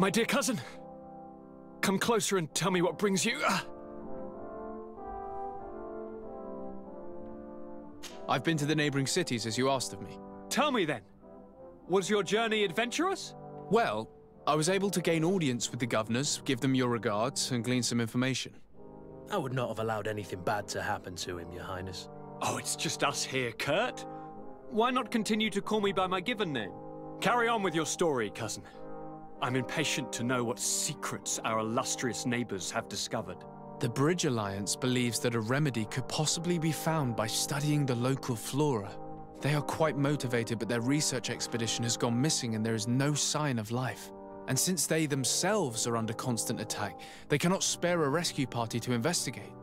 My dear cousin, come closer and tell me what brings you. I've been to the neighboring cities as you asked of me. Tell me then, was your journey adventurous? Well, I was able to gain audience with the governors, give them your regards, and glean some information. I would not have allowed anything bad to happen to him, Your Highness. Oh, it's just us here, Kurt. Why not continue to call me by my given name? Carry on with your story, cousin. I'm impatient to know what secrets our illustrious neighbors have discovered. The Bridge Alliance believes that a remedy could possibly be found by studying the local flora. They are quite motivated, but their research expedition has gone missing and there is no sign of life. And since they themselves are under constant attack, they cannot spare a rescue party to investigate.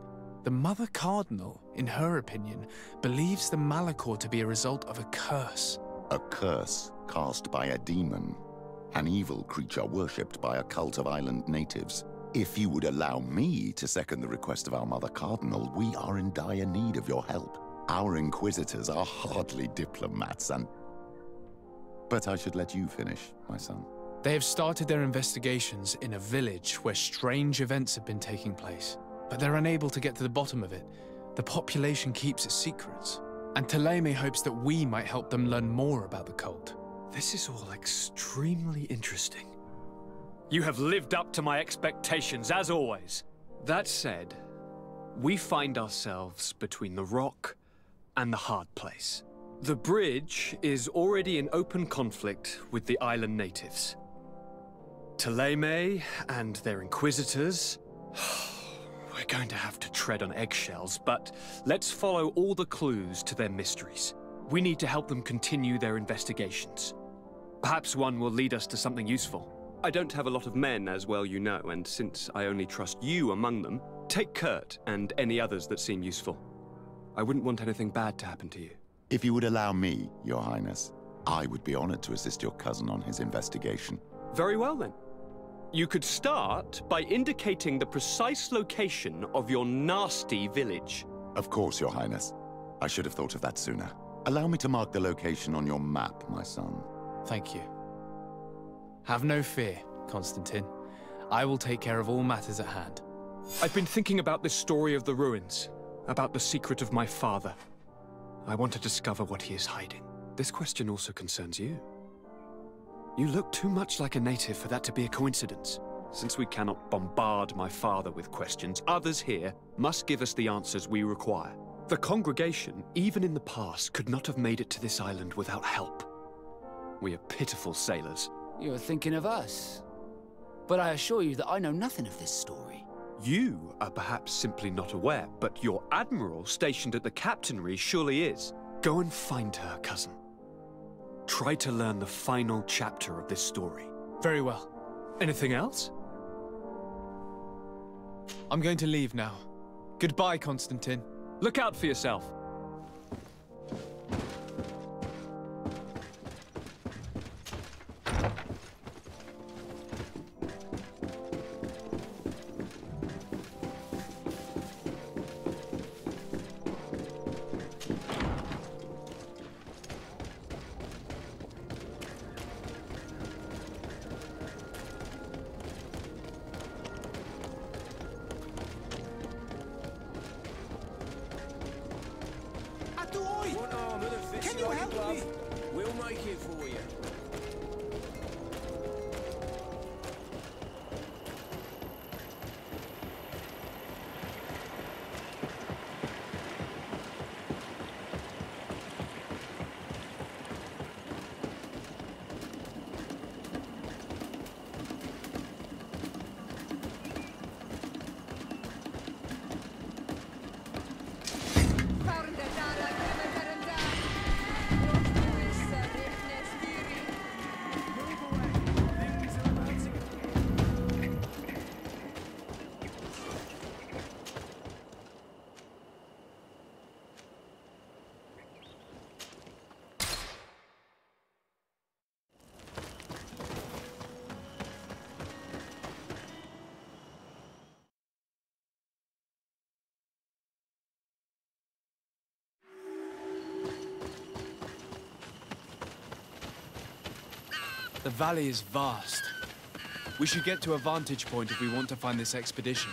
The Mother Cardinal, in her opinion, believes the Malachor to be a result of a curse. A curse cast by a demon. An evil creature worshipped by a cult of island natives. If you would allow me to second the request of our Mother Cardinal, we are in dire need of your help. Our inquisitors are hardly diplomats But I should let you finish, my son. They have started their investigations in a village where strange events have been taking place, but they're unable to get to the bottom of it. The population keeps its secrets, and Thélème hopes that we might help them learn more about the cult. This is all extremely interesting. You have lived up to my expectations, as always. That said, we find ourselves between the rock and the hard place. The bridge is already in open conflict with the island natives. Thélème and their inquisitors... We're going to have to tread on eggshells, but let's follow all the clues to their mysteries. We need to help them continue their investigations. Perhaps one will lead us to something useful. I don't have a lot of men, as well you know, and since I only trust you among them, take Kurt and any others that seem useful. I wouldn't want anything bad to happen to you. If you would allow me, Your Highness, I would be honored to assist your cousin on his investigation. Very well, then. You could start by indicating the precise location of your nasty village. Of course, Your Highness. I should have thought of that sooner. Allow me to mark the location on your map, my son. Thank you. Have no fear, Constantine. I will take care of all matters at hand. I've been thinking about this story of the ruins, about the secret of my father. I want to discover what he is hiding. This question also concerns you. You look too much like a native for that to be a coincidence. Since we cannot bombard my father with questions, others here must give us the answers we require. The congregation, even in the past, could not have made it to this island without help. We are pitiful sailors. You're thinking of us. But I assure you that I know nothing of this story. You are perhaps simply not aware, but your admiral stationed at the captainry surely is. Go and find her, cousin. Try to learn the final chapter of this story. Very well. Anything else? I'm going to leave now. Goodbye, Constantine. Look out for yourself. Can you help me? We'll make it for you. The valley is vast. We should get to a vantage point if we want to find this expedition.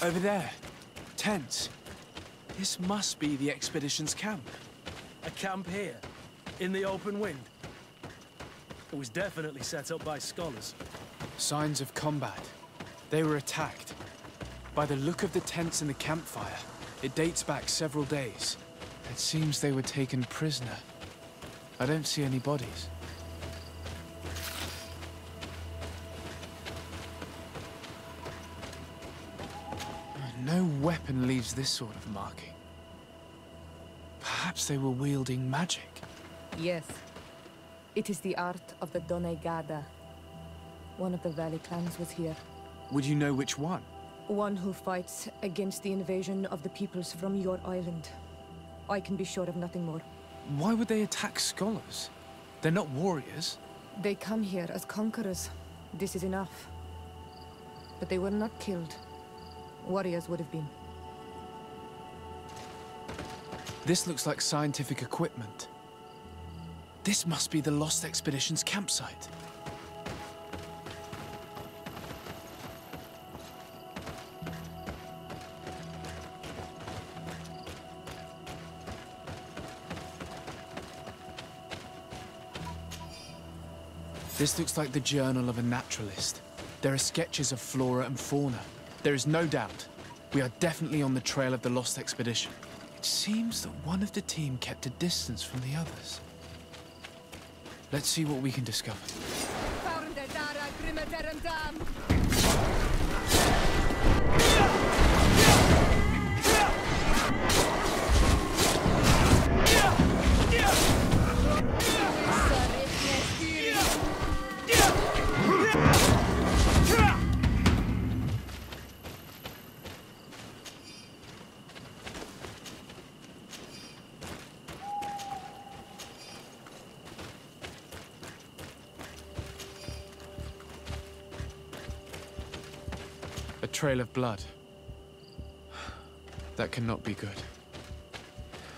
Over there. Tents. This must be the expedition's camp. A camp here, in the open wind. It was definitely set up by scholars. Signs of combat. They were attacked. By the look of the tents and the campfire, it dates back several days. It seems they were taken prisoner. I don't see any bodies. No weapon leaves this sort of marking. Perhaps they were wielding magic. Yes. It is the art of the Donegada. One of the valley clans was here. Would you know which one? One who fights against the invasion of the peoples from your island. I can be sure of nothing more. Why would they attack scholars? They're not warriors. They come here as conquerors. This is enough. But they were not killed. Warriors would have been. This looks like scientific equipment. This must be the Lost Expedition's campsite. This looks like the journal of a naturalist. There are sketches of flora and fauna. There is no doubt. We are definitely on the trail of the Lost Expedition. It seems that one of the team kept a distance from the others. Let's see what we can discover. A trail of blood. That cannot be good.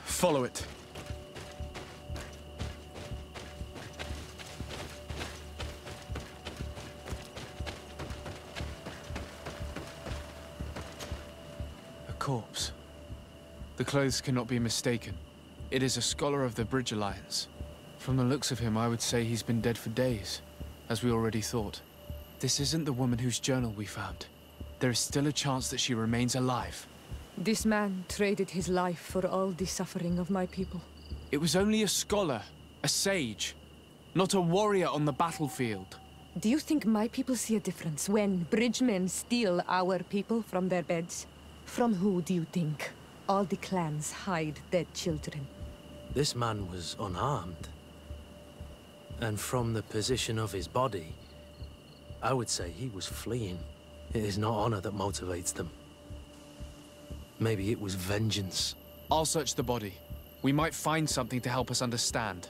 Follow it. A corpse. The clothes cannot be mistaken. It is a scholar of the Bridge Alliance. From the looks of him, I would say he's been dead for days, as we already thought. This isn't the woman whose journal we found. There is still a chance that she remains alive. This man traded his life for all the suffering of my people. It was only a scholar, a sage, not a warrior on the battlefield. Do you think my people see a difference when bridgemen steal our people from their beds? From who do you think all the clans hide dead children? This man was unarmed. And from the position of his body, I would say he was fleeing. It is not honor that motivates them. Maybe it was vengeance. I'll search the body. We might find something to help us understand.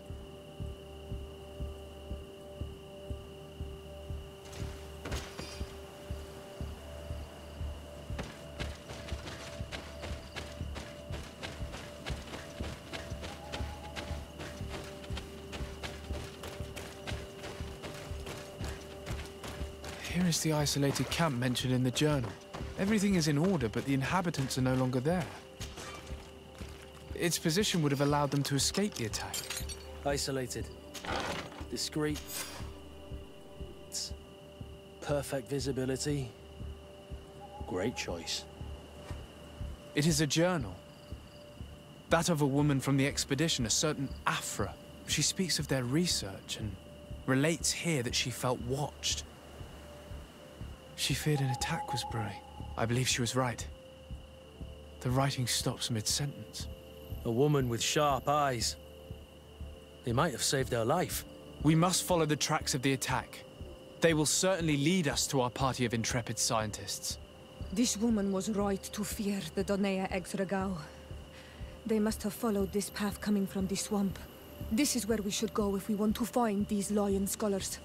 Here is the isolated camp mentioned in the journal. Everything is in order, but the inhabitants are no longer there. Its position would have allowed them to escape the attack. Isolated. Discreet. Perfect visibility. Great choice. It is a journal. That of a woman from the expedition, a certain Afra. She speaks of their research and relates here that she felt watched. She feared an attack was brewing. I believe she was right. The writing stops mid-sentence. A woman with sharp eyes. They might have saved her life. We must follow the tracks of the attack. They will certainly lead us to our party of intrepid scientists. This woman was right to fear the Donea Exregao. They must have followed this path coming from the swamp. This is where we should go if we want to find these lion scholars.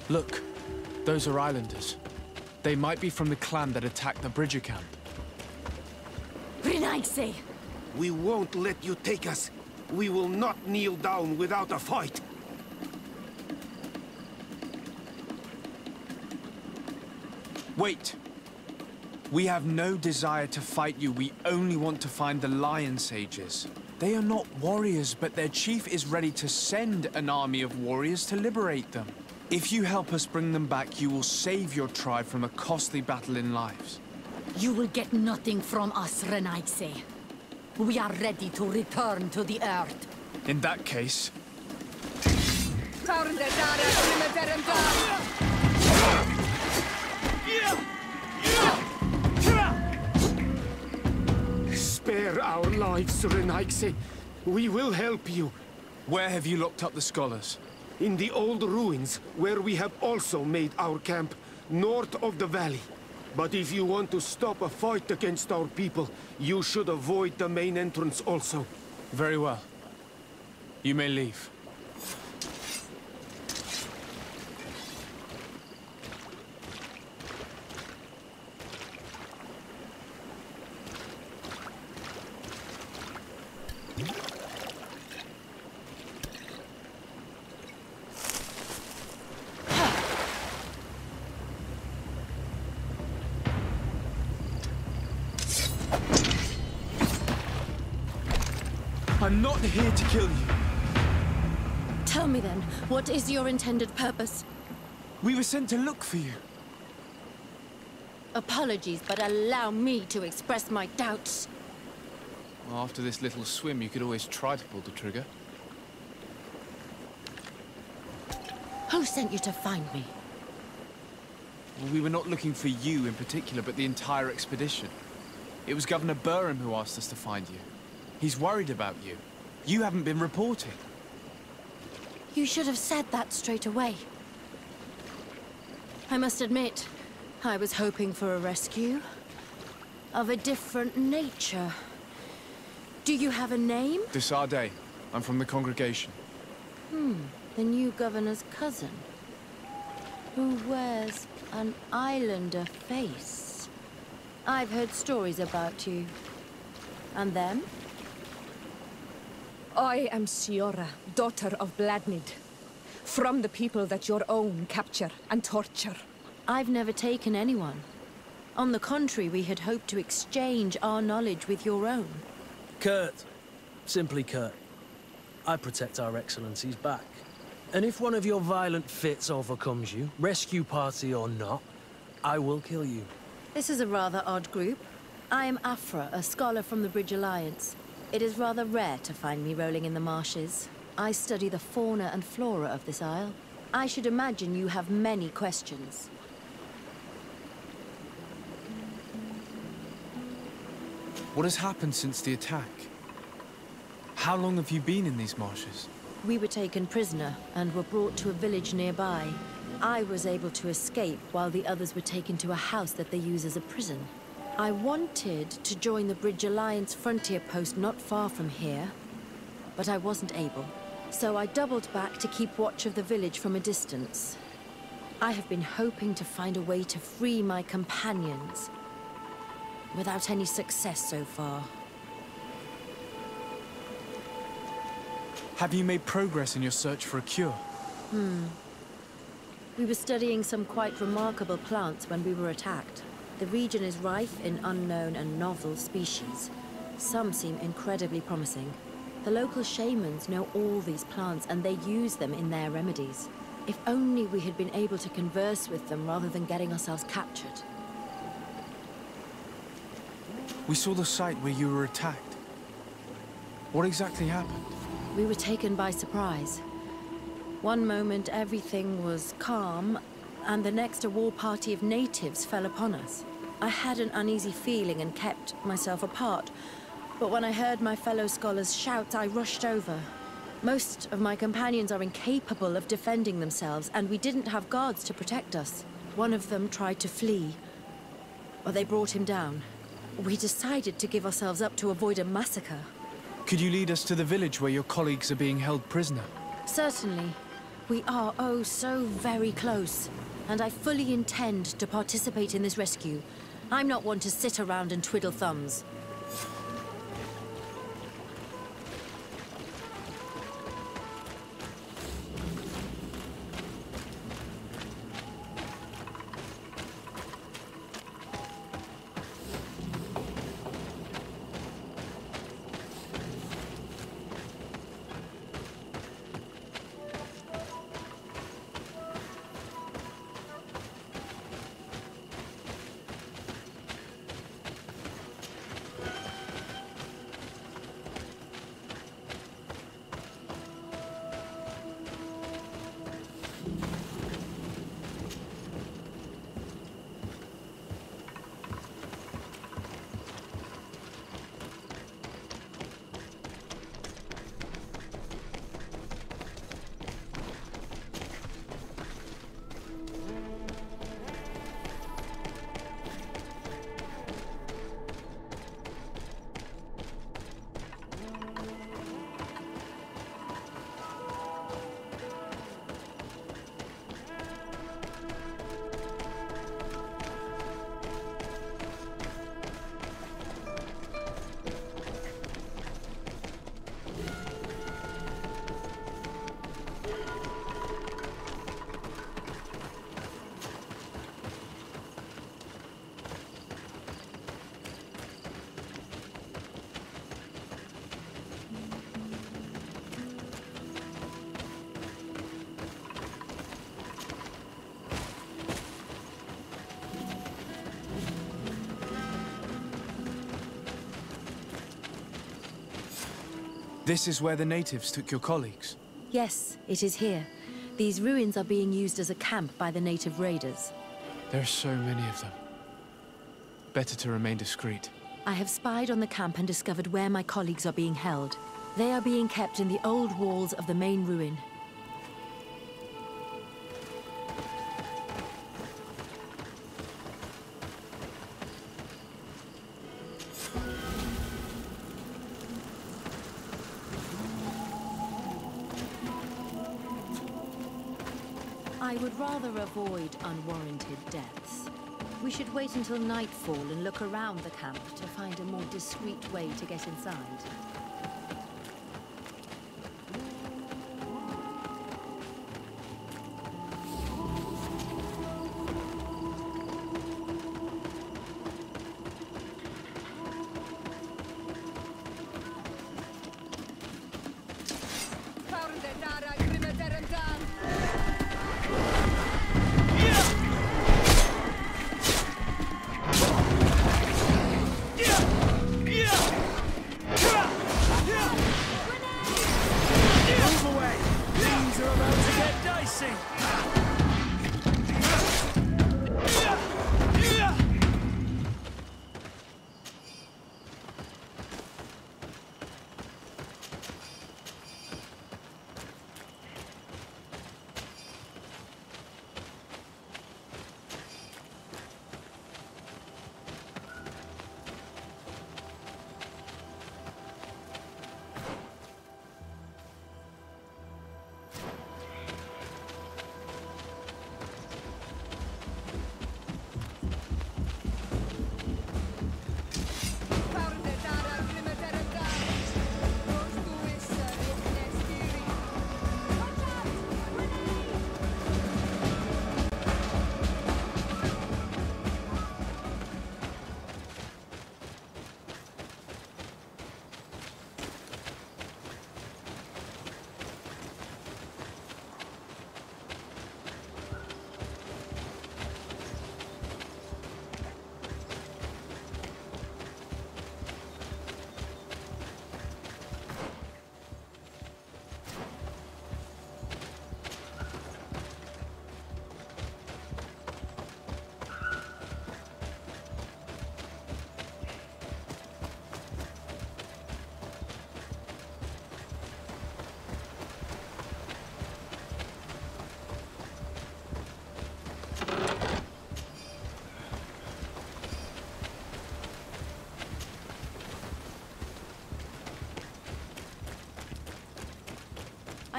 Look, those are islanders. They might be from the clan that attacked the Bridger camp. Renaigse! We won't let you take us. We will not kneel down without a fight. Wait! We have no desire to fight you. We only want to find the Lion Sages. They are not warriors, but their chief is ready to send an army of warriors to liberate them. If you help us bring them back, you will save your tribe from a costly battle in lives. You will get nothing from us, Renaigse. We are ready to return to the earth. In that case... Spare our lives, Renaigse. We will help you. Where have you locked up the scholars? In the old ruins, where we have also made our camp, north of the valley. But if you want to stop a fight against our people, you should avoid the main entrance also. Very well. You may leave. I'm not here to kill you. Tell me then, what is your intended purpose? We were sent to look for you. Apologies, but allow me to express my doubts. Well, after this little swim, you could always try to pull the trigger. Who sent you to find me? Well, we were not looking for you in particular, but the entire expedition. It was Governor Burham who asked us to find you. He's worried about you. You haven't been reporting. You should have said that straight away. I must admit, I was hoping for a rescue. Of a different nature. Do you have a name? Desarde. I'm from the congregation. The new governor's cousin. Who wears an islander face. I've heard stories about you. And them? I am Siora, daughter of Bladnid. From the people that your own capture and torture. I've never taken anyone. On the contrary, we had hoped to exchange our knowledge with your own. Kurt. Simply Kurt. I protect our excellencies back. And if one of your violent fits overcomes you, rescue party or not, I will kill you. This is a rather odd group. I am Afra, a scholar from the Bridge Alliance. It is rather rare to find me rolling in the marshes. I study the fauna and flora of this isle. I should imagine you have many questions. What has happened since the attack? How long have you been in these marshes? We were taken prisoner and were brought to a village nearby. I was able to escape while the others were taken to a house that they use as a prison. I wanted to join the Bridge Alliance frontier post not far from here, but I wasn't able. So I doubled back to keep watch of the village from a distance. I have been hoping to find a way to free my companions, without any success so far. Have you made progress in your search for a cure? We were studying some quite remarkable plants when we were attacked. The region is rife in unknown and novel species. Some seem incredibly promising. The local shamans know all these plants and they use them in their remedies. If only we had been able to converse with them rather than getting ourselves captured. We saw the site where you were attacked. What exactly happened? We were taken by surprise. One moment everything was calm, and the next a war party of natives fell upon us. I had an uneasy feeling and kept myself apart, but when I heard my fellow scholars shout, I rushed over. Most of my companions are incapable of defending themselves, and we didn't have guards to protect us. One of them tried to flee, but they brought him down. We decided to give ourselves up to avoid a massacre. Could you lead us to the village where your colleagues are being held prisoner? Certainly. We are, oh, so very close. And I fully intend to participate in this rescue. I'm not one to sit around and twiddle thumbs. This is where the natives took your colleagues? Yes, it is here. These ruins are being used as a camp by the native raiders. There are so many of them. Better to remain discreet. I have spied on the camp and discovered where my colleagues are being held. They are being kept in the old walls of the main ruin. I would rather avoid unwarranted deaths. We should wait until nightfall and look around the camp to find a more discreet way to get inside.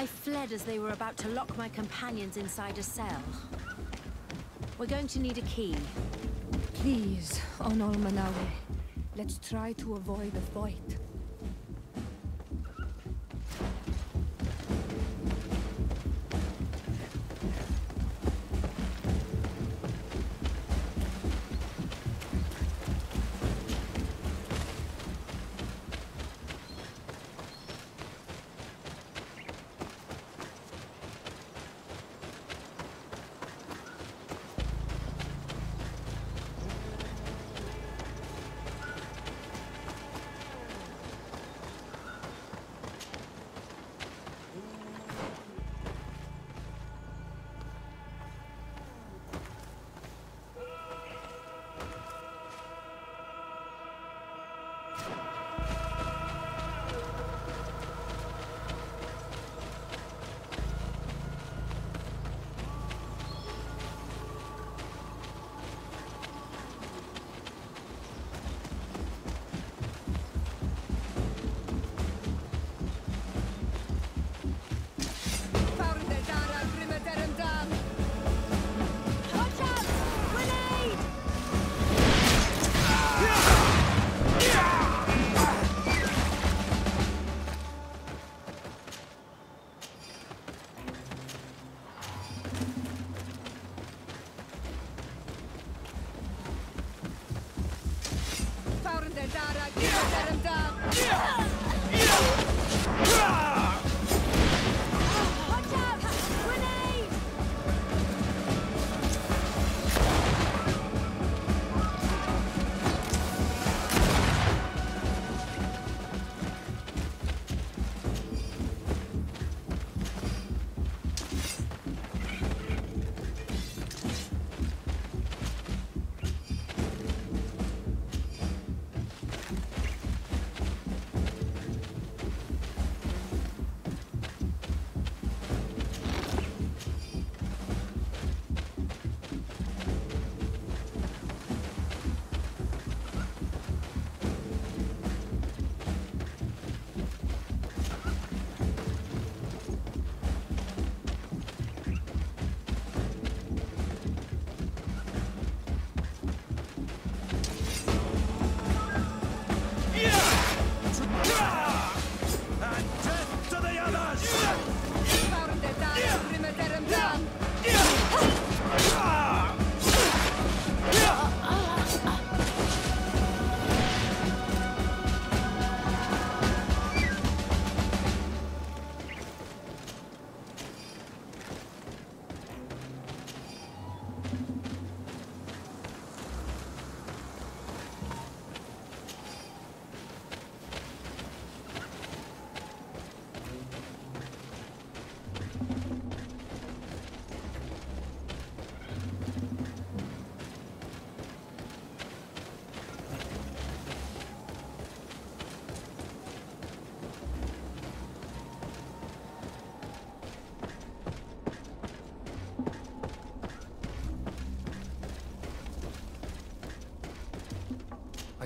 I fled as they were about to lock my companions inside a cell. We're going to need a key. Please, Onol Manawe, let's try to avoid a fight.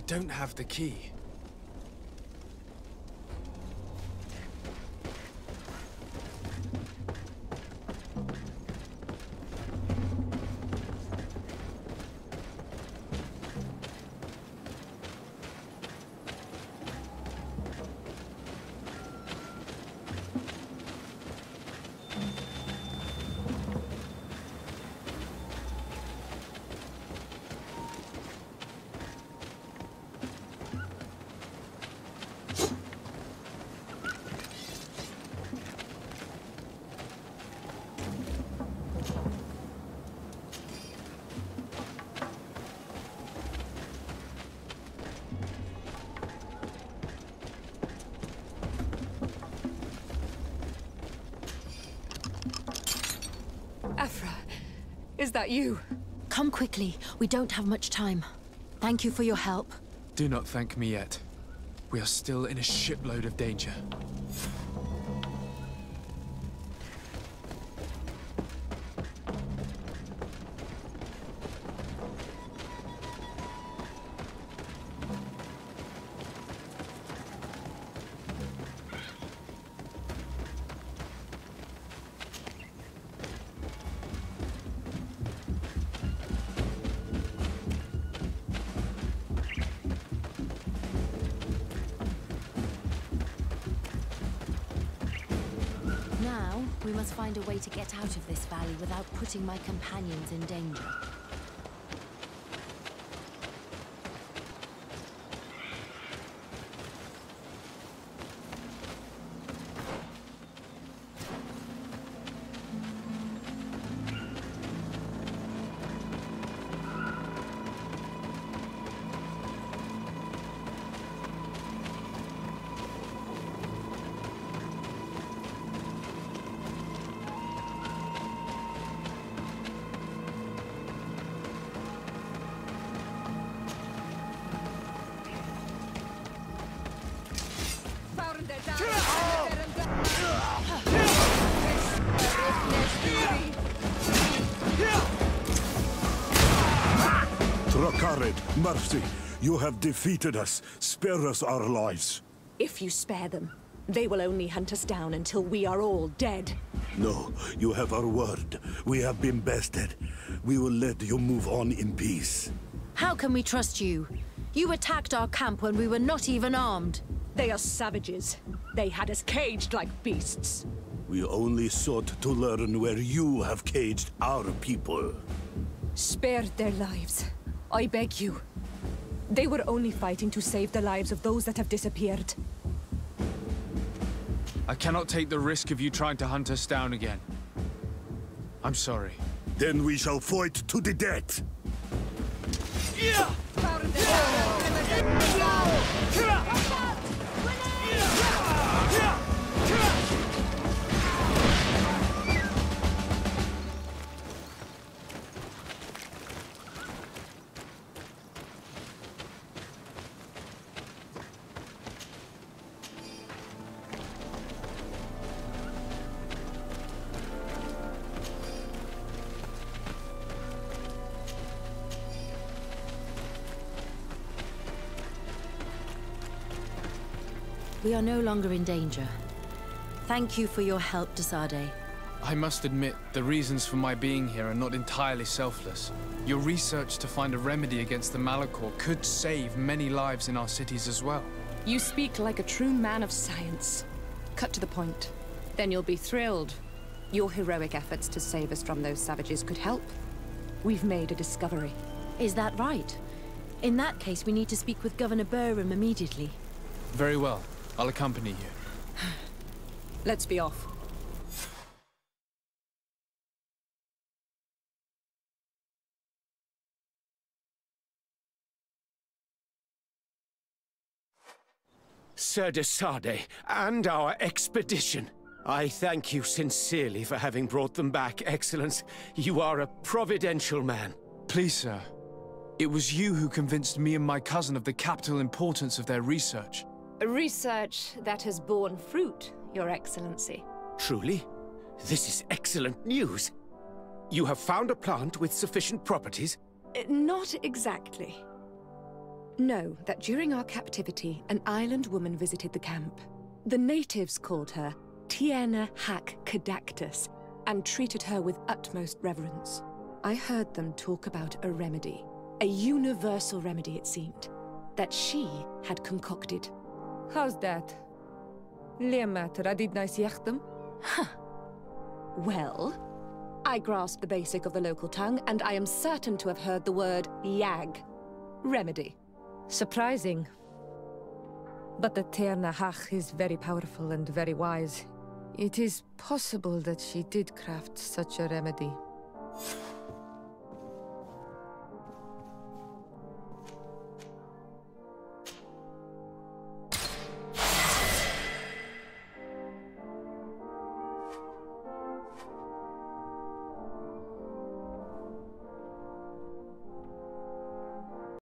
don't have the key. Is that you? Come quickly. We don't have much time. Thank you for your help. Do not thank me yet. We are still in a shipload of danger. We must find a way to get out of this valley without putting my companions in danger. Mercy, you have defeated us. Spare us our lives. If you spare them, they will only hunt us down until we are all dead. No, you have our word. We have been bested. We will let you move on in peace. How can we trust you? You attacked our camp when we were not even armed. They are savages. They had us caged like beasts. We only sought to learn where you have caged our people. Spare their lives. I beg you. They were only fighting to save the lives of those that have disappeared. I cannot take the risk of you trying to hunt us down again. I'm sorry. Then we shall fight to the death. Yeah! We are no longer in danger. Thank you for your help, Desade. I must admit, the reasons for my being here are not entirely selfless. Your research to find a remedy against the Malachor could save many lives in our cities as well. You speak like a true man of science. Cut to the point. Then you'll be thrilled. Your heroic efforts to save us from those savages could help. We've made a discovery. Is that right? In that case, we need to speak with Governor Burham immediately. Very well. I'll accompany you. Let's be off. Sir Desade, and our expedition. I thank you sincerely for having brought them back, Excellence. You are a providential man. Please, sir. It was you who convinced me and my cousin of the capital importance of their research. Research that has borne fruit, Your Excellency. Truly? This is excellent news. You have found a plant with sufficient properties? Not exactly. Know that during our captivity, an island woman visited the camp. The natives called her Tierna Hac Cadactus and treated her with utmost reverence. I heard them talk about a remedy, a universal remedy it seemed, that she had concocted. How's that? Leamat radidnais yachtem? Huh. Well, I grasp the basic of the local tongue, and I am certain to have heard the word yag. Remedy. Surprising. But the Tierna Hach is very powerful and very wise. It is possible that she did craft such a remedy.